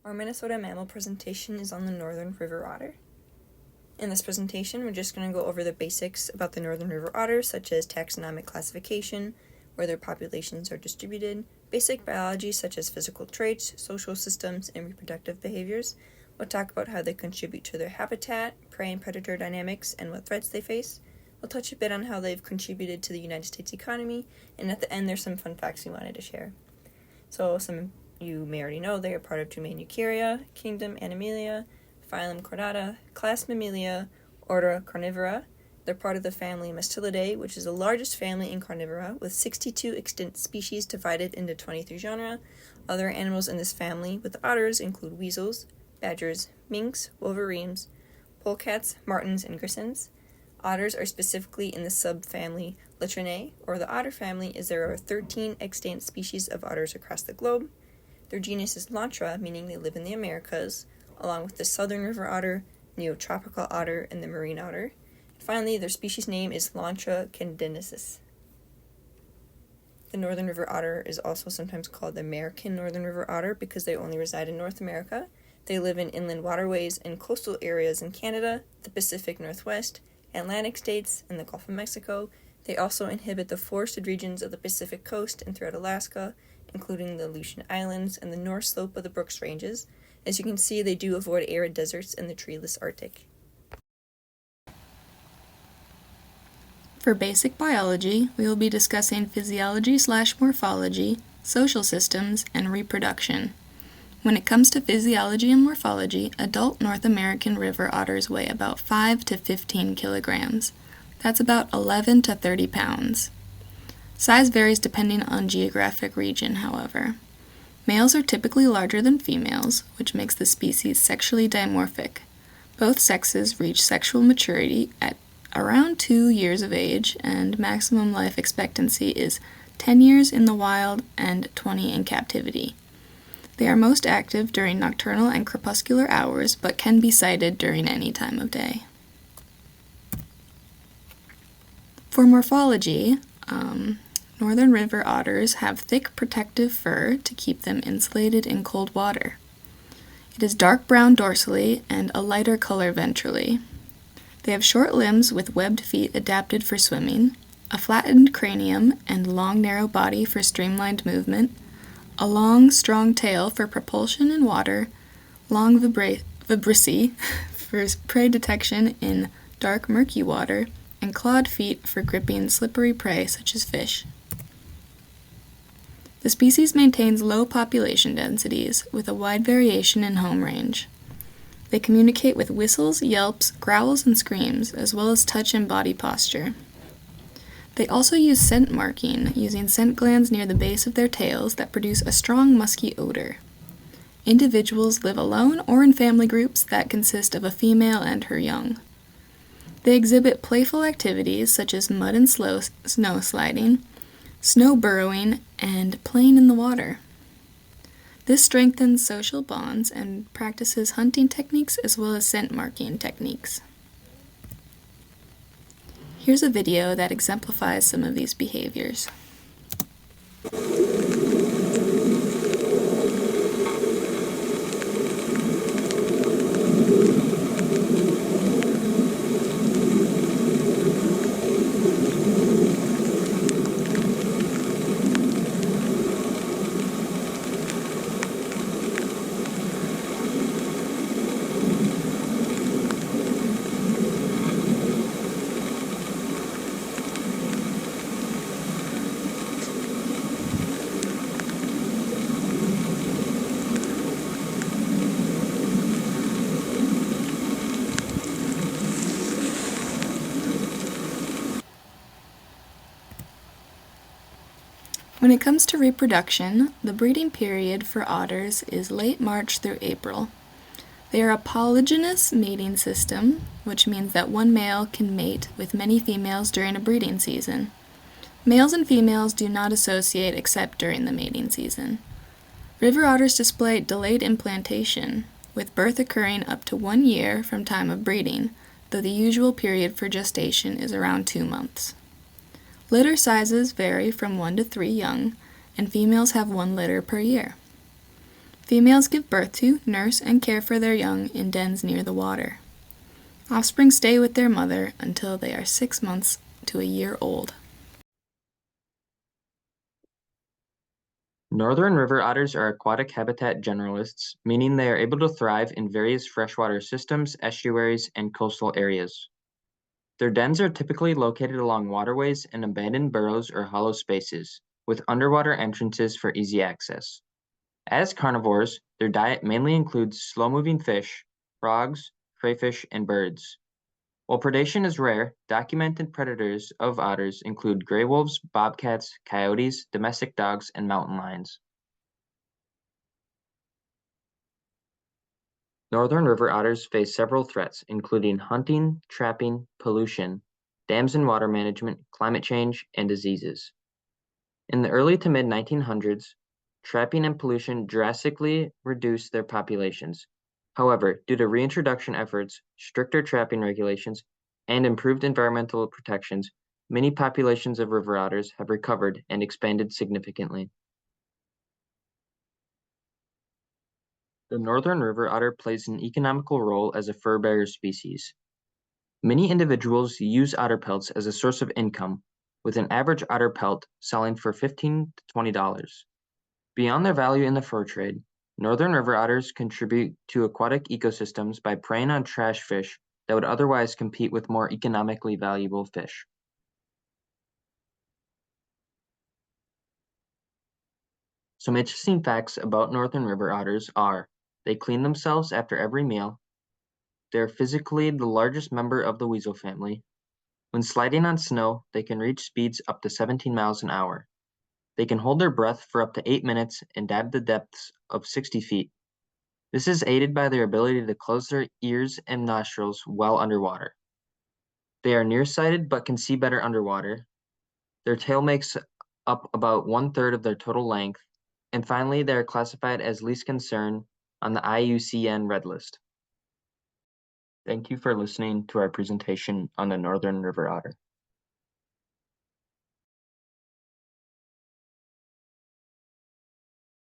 Our Minnesota mammal presentation is on the northern river otter. In this presentation, we're just going to go over the basics about the northern river otter, such as taxonomic classification, where their populations are distributed, basic biology such as physical traits, social systems, and reproductive behaviors. We'll talk about how they contribute to their habitat, prey and predator dynamics, and what threats they face. We'll touch a bit on how they've contributed to the United States economy, and at the end there's some fun facts we wanted to share. So some you may already know they are part of domain Eukarya, kingdom Animalia, phylum Chordata, class Mammalia, order Carnivora. They're part of the family Mastilidae, which is the largest family in Carnivora, with 62 extant species divided into 23 genera. Other animals in this family with the otters include weasels, badgers, minks, wolverines, polecats, martens, and grisons. Otters are specifically in the subfamily Latrinae, or the otter family, as there are 13 extant species of otters across the globe. Their genus is Lantra, meaning they live in the Americas, along with the southern river otter, neotropical otter, and the marine otter. Finally, their species name is Lantra canadensis. The northern river otter is also sometimes called the American northern river otter because they only reside in North America. They live in inland waterways and coastal areas in Canada, the Pacific Northwest, Atlantic states, and the Gulf of Mexico. They also inhabit the forested regions of the Pacific coast and throughout Alaska, including the Aleutian Islands and the north slope of the Brooks Ranges. As you can see, they do avoid arid deserts and the treeless Arctic. For basic biology, we will be discussing physiology/morphology, social systems, and reproduction. When it comes to physiology and morphology, adult North American river otters weigh about 5 to 15 kilograms. That's about 11 to 30 pounds. Size varies depending on geographic region, however. Males are typically larger than females, which makes the species sexually dimorphic. Both sexes reach sexual maturity at around 2 years of age, and maximum life expectancy is 10 years in the wild and 20 in captivity. They are most active during nocturnal and crepuscular hours, but can be sighted during any time of day. For morphology, northern river otters have thick protective fur to keep them insulated in cold water. It is dark brown dorsally and a lighter color ventrally. They have short limbs with webbed feet adapted for swimming, a flattened cranium and long narrow body for streamlined movement, a long, strong tail for propulsion in water, long vibrissae for prey detection in dark, murky water, and clawed feet for gripping slippery prey such as fish. The species maintains low population densities with a wide variation in home range. They communicate with whistles, yelps, growls, and screams, as well as touch and body posture. They also use scent marking, using scent glands near the base of their tails that produce a strong musky odor. Individuals live alone or in family groups that consist of a female and her young. They exhibit playful activities such as mud and snow sliding, snow burrowing, and playing in the water. This strengthens social bonds and practices hunting techniques as well as scent marking techniques. Here's a video that exemplifies some of these behaviors. When it comes to reproduction, the breeding period for otters is late March through April. They are a polygynous mating system, which means that one male can mate with many females during a breeding season. Males and females do not associate except during the mating season. River otters display delayed implantation, with birth occurring up to 1 year from time of breeding, though the usual period for gestation is around 2 months. Litter sizes vary from 1 to 3 young, and females have 1 litter per year. Females give birth to, nurse, and care for their young in dens near the water. Offspring stay with their mother until they are 6 months to a year old. Northern river otters are aquatic habitat generalists, meaning they are able to thrive in various freshwater systems, estuaries, and coastal areas. Their dens are typically located along waterways and abandoned burrows or hollow spaces, with underwater entrances for easy access. As carnivores, their diet mainly includes slow-moving fish, frogs, crayfish, and birds. While predation is rare, documented predators of otters include gray wolves, bobcats, coyotes, domestic dogs, and mountain lions. Northern river otters face several threats, including hunting, trapping, pollution, dams and water management, climate change, and diseases. In the early to mid-1900s, trapping and pollution drastically reduced their populations. However, due to reintroduction efforts, stricter trapping regulations, and improved environmental protections, many populations of river otters have recovered and expanded significantly. The northern river otter plays an economical role as a fur bearer species. Many individuals use otter pelts as a source of income, with an average otter pelt selling for $15 to $20. Beyond their value in the fur trade, northern river otters contribute to aquatic ecosystems by preying on trash fish that would otherwise compete with more economically valuable fish. Some interesting facts about northern river otters are they clean themselves after every meal, they're physically the largest member of the weasel family. When sliding on snow, they can reach speeds up to 17 miles an hour. They can hold their breath for up to 8 minutes and dive to depths of 60 feet. This is aided by their ability to close their ears and nostrils while underwater. They are nearsighted but can see better underwater. Their tail makes up about 1/3 of their total length. And finally, they are classified as least concern on the IUCN Red List. Thank you for listening to our presentation on the Northern River Otter.